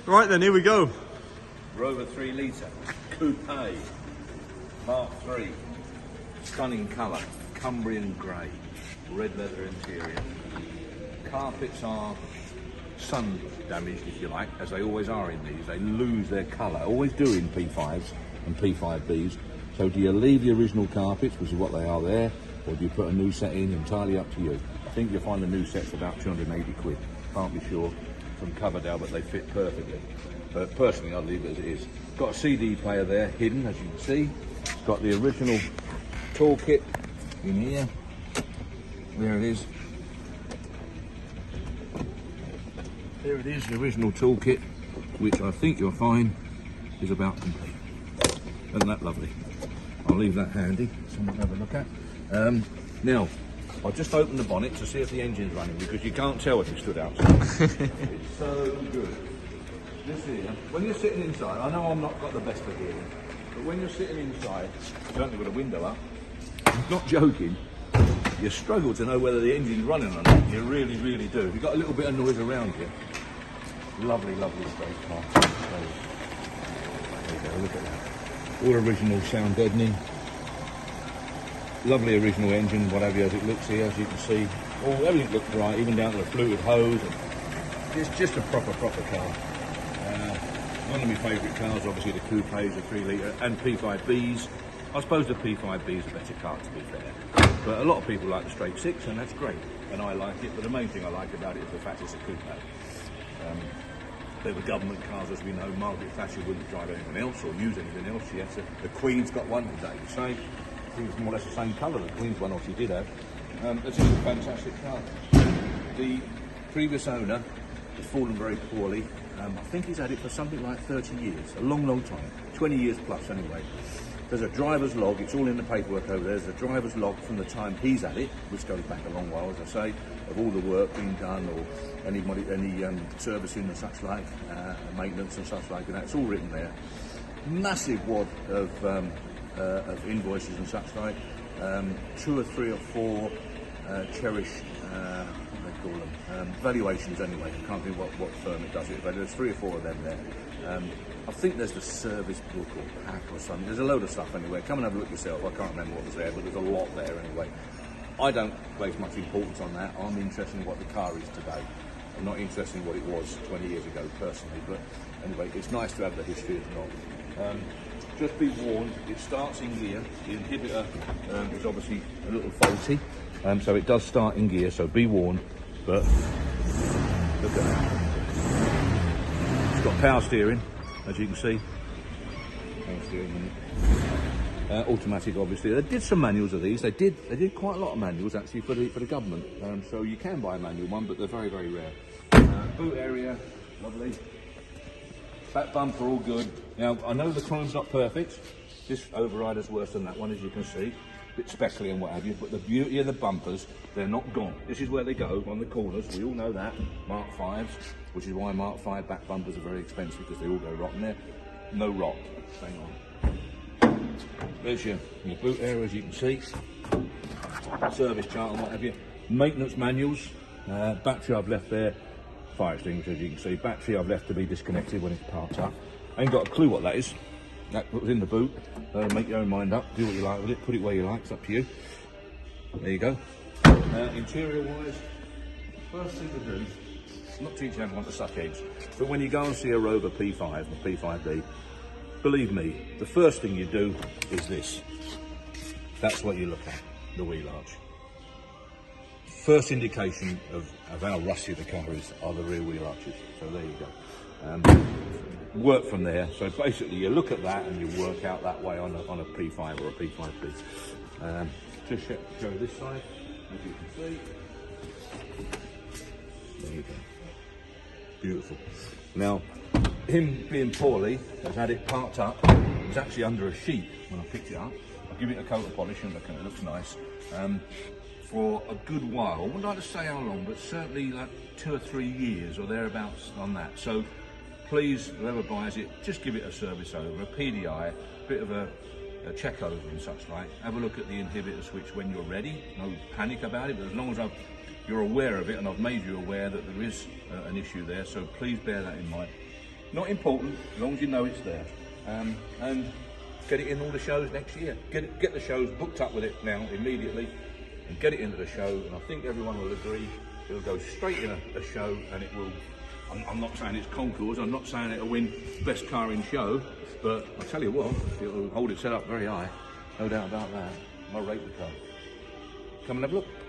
Right then, here we go. Rover 3 litre, Coupe, Mark 3, stunning colour, Cumbrian grey, red leather interior. Carpets are sun damaged, if you like, as they always are in these. They lose their colour, always do in P5s and P5Bs. So do you leave the original carpets, which is what they are there, or do you put a new set in? Entirely up to you. I think you'll find the new set's about 280 quid. Can't be sure from Coverdale, but they fit perfectly. But personally, I'd leave it as it is. Got a CD player there, hidden, as you can see. It's got the original toolkit in here. There it is. There it is, the original toolkit, which I think you'll find is about complete. Isn't that lovely? I'll leave that handy, someone have a look at. Now, I'll just open the bonnet to see if the engine's running, because you can't tell if it stood outside. It's so good. This here, when you're sitting inside, I know I'm not got the best of hearing, but when you're sitting inside, certainly with a window up, I'm not joking, you struggle to know whether the engine's running or not. You really, really do. You've got a little bit of noise around you. Lovely, lovely straight car. There you go, look at that. All original sound deadening. Lovely original engine, whatever as it looks here, as you can see. Everything looks right, even down to the fluid hose. It's just a proper car. One of my favourite cars, obviously the Coupe, the 3 litre, and P5Bs. I suppose the P5B is a better car, to be fair. But a lot of people like the straight 6, and that's great. And I like it, but the main thing I like about it is the fact it's a Coupe. They were government cars, as we know. Margaret Thatcher wouldn't drive anything else or use anything else. She had to, the Queen's got one exactly the same. It was more or less the same colour, the Queen's one, or she did have. It's just a fantastic car. The previous owner has fallen very poorly. I think he's had it for something like 30 years, a long, long time, 20 years plus anyway. There's a driver's log, it's all in the paperwork over there. There's a driver's log from the time he's had it, which goes back a long while, as I say, of all the work being done or any servicing and such like, maintenance and such like, and that's all written there. Massive wad of invoices and such like, 2 or 3 or 4 cherished, what they call them, valuations anyway. I can't think what firm it does it, but there's 3 or 4 of them there. I think there's the service book or pack or something. There's a load of stuff anyway. Come and have a look yourself. I can't remember what was there, but there's a lot there anyway. I don't place much importance on that. I'm interested in what the car is today. I'm not interested in what it was 20 years ago personally, but anyway, it's nice to have the history of not. Just be warned, it starts in gear. The inhibitor is obviously a little faulty, so it does start in gear, so be warned. But look at that. It's got power steering, as you can see. Power steering, automatic, obviously. They did some manuals of these. They did quite a lot of manuals actually for the government. So you can buy a manual one, but they're very, very rare. Boot area, lovely. Back bumper, all good. Now, I know the chrome's not perfect. This overrider's worse than that one, as you can see. A bit speckly and what have you, but the beauty of the bumpers, they're not gone. This is where they go, on the corners. We all know that. Mark 5s, which is why Mark 5 back bumpers are very expensive, because they all go rotten there. No rot. Hang on. There's your boot area, as you can see. Service chart and what have you. Maintenance manuals. Battery I've left there. Fire extinguisher, as you can see. Battery I've left to be disconnected when it's parked up. I ain't got a clue what that is. That was in the boot. Make your own mind up. Do what you like with it. Put it where you like. It's up to you. There you go. Interior wise, first thing to do, not teaching everyone to suck eggs, but when you go and see a Rover P5 or P5B, believe me, the first thing you do is this. That's what you look at, the wheel arch. First indication of how rusty the car is are the rear wheel arches. So there you go. Work from there. So basically you look at that and you work out that way on a P5 or a P5B. Just show this side, as you can see. There you go. Beautiful. Now, him being poorly has had it parked up. It was actually under a sheet when I picked it up. I'll give it a coat of polish and look at it, it looks nice. For a good while, I wouldn't like to say how long, but certainly like 2 or 3 years or thereabouts on that. So please, whoever buys it, just give it a service over, a PDI, a bit of a check over and such like. Have a look at the inhibitor switch when you're ready. No panic about it, but as long as you're aware of it and I've made you aware that there is an issue there, so please bear that in mind. Not important, as long as you know it's there. And get it in all the shows next year. Get the shows booked up with it now, immediately, and get it into the show, and I think everyone will agree it'll go straight in a show, and it will, I'm not saying it's concours, I'm not saying it'll win best car in show, but I'll tell you what, it'll hold itself up very high, no doubt about that. I rate the car. Come and have a look.